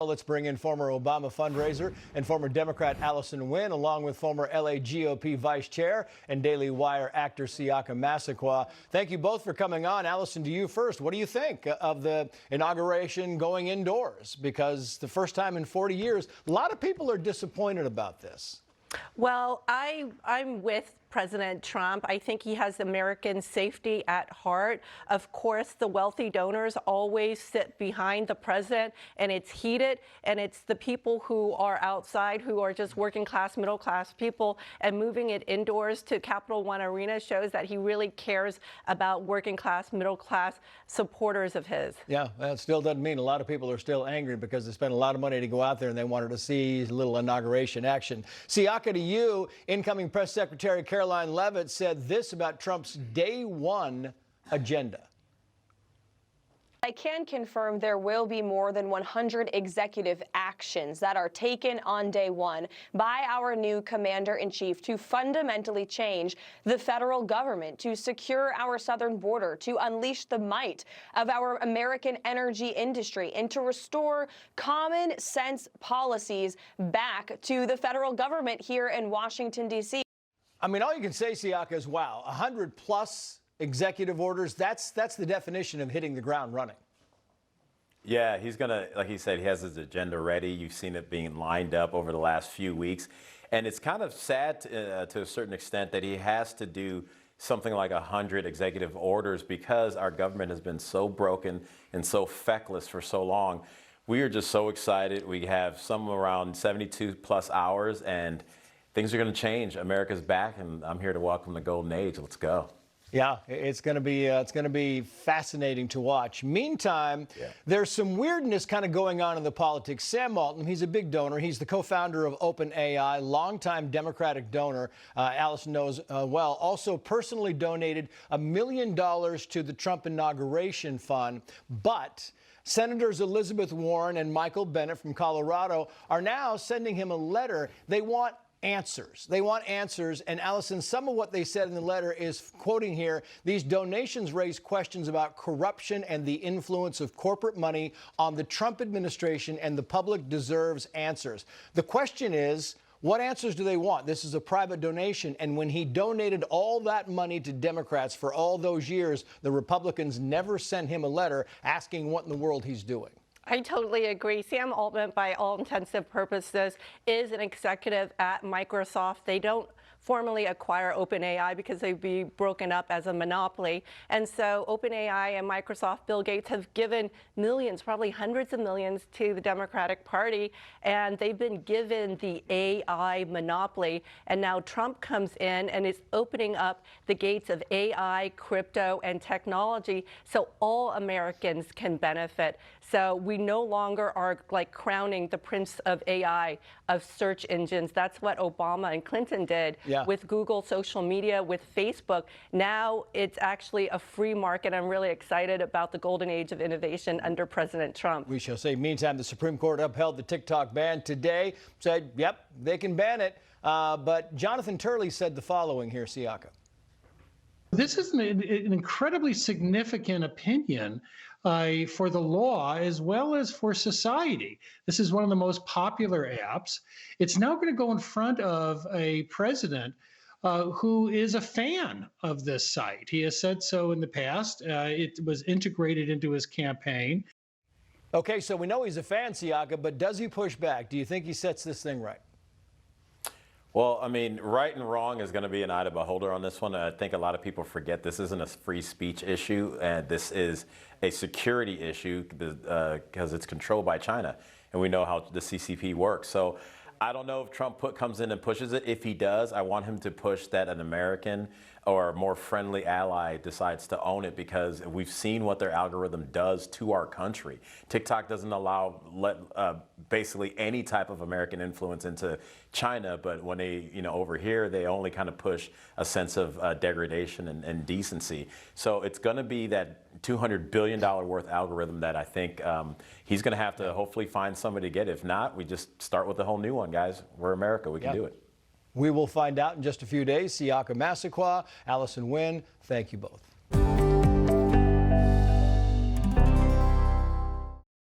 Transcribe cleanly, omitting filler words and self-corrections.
Let's bring in former Obama fundraiser and former Democrat Allison Wynn, along with former LA GOP Vice Chair and Daily Wire actor Siaka Massaquoi. Thank you both for coming on. Allison, to you first. What do you think of the inauguration going indoors? Because the first time in 40 years, a lot of people are disappointed about this. Well, I'm with President Trump. I think he has American safety at heart. Of course, the wealthy donors always sit behind the president, and it's heated, and it's the people who are outside, who are just working class, middle class people, and moving it indoors to Capital One Arena shows that he really cares about working class, middle class supporters of his. Yeah, that still doesn't mean a lot of people are still angry because they spent a lot of money to go out there and they wanted to see a little inauguration action. Siaka, to you, incoming press secretary Caroline Leavitt said this about Trump's day one agenda. I can confirm there will be more than 100 executive actions that are taken on day one by our new commander-in-chief to fundamentally change the federal government, to secure our southern border, to unleash the might of our American energy industry, and to restore common sense policies back to the federal government here in Washington, D.C. I mean, all you can say, Siaka, is wow, 100 plus executive orders. That's the definition of hitting the ground running. Yeah, he's going to, like he said, he has his agenda ready. You've seen it being lined up over the last few weeks. And it's kind of sad to a certain extent that he has to do something like 100 executive orders because our government has been so broken and so feckless for so long. We are just so excited. We have some around 72 plus hours and things are going to change. America's back, and I'm here to welcome the golden age. Let's go. Yeah, it's going to be fascinating to watch. Meantime, there's some weirdness kind of going on in the politics. Sam Altman, he's a big donor. He's the co-founder of OpenAI, longtime Democratic donor. Allison knows well. Also personally donated $1 million to the Trump inauguration fund, but Senators Elizabeth Warren and Michael Bennet from Colorado are now sending him a letter. They want answers. They want answers. And Allison, some of what they said in the letter is, quoting here, these donations raise questions about corruption and the influence of corporate money on the Trump administration, and the public deserves answers. The question is, what answers do they want? This is a private donation. And when he donated all that money to Democrats for all those years, the Republicans never sent him a letter asking what in the world he's doing. I totally agree. Sam Altman, by all intensive purposes, is an executive at Microsoft. They don't formally acquire OpenAI because they'd be broken up as a monopoly. And so OpenAI and Microsoft, Bill Gates, have given millions, probably hundreds of millions, to the Democratic Party, and they've been given the AI monopoly. And now Trump comes in and is opening up the gates of AI, crypto, and technology so all Americans can benefit. So we no longer are like crowning the prince of AI, of search engines. That's what Obama and Clinton did with Google, social media, with Facebook. Now it's actually a free market. I'm really excited about the golden age of innovation under President Trump. We shall see. Meantime, the Supreme Court upheld the TikTok ban today, said, yep, they can ban it. But Jonathan Turley said the following here, Siaka. This is an incredibly significant opinion for the law as well as for society. This is one of the most popular apps. It's now going to go in front of a president who is a fan of this site. He has said so in the past. It was integrated into his campaign. Okay, so we know he's a fan, Siaka, but does he push back? Do you think he sets this thing right? Well, I mean, right and wrong is going to be an eye to beholder on this one. I think a lot of people forget this isn't a free speech issue, and this is a security issue because it's controlled by China, and we know how the CCP works. So I don't know if Trump comes in and pushes it. If he does, I want him to push that an American or a more friendly ally decides to own it, because we've seen what their algorithm does to our country. TikTok doesn't allow basically any type of American influence into China, but when they, over here, they only kind of push a sense of degradation and decency. So it's going to be that $200 billion worth algorithm that I think he's going to have to hopefully find somebody to get. If not, we just start with a whole new one, guys. We're America. We can do it. We will find out in just a few days. Siaka Massaquoi, Allison Wynn, thank you both.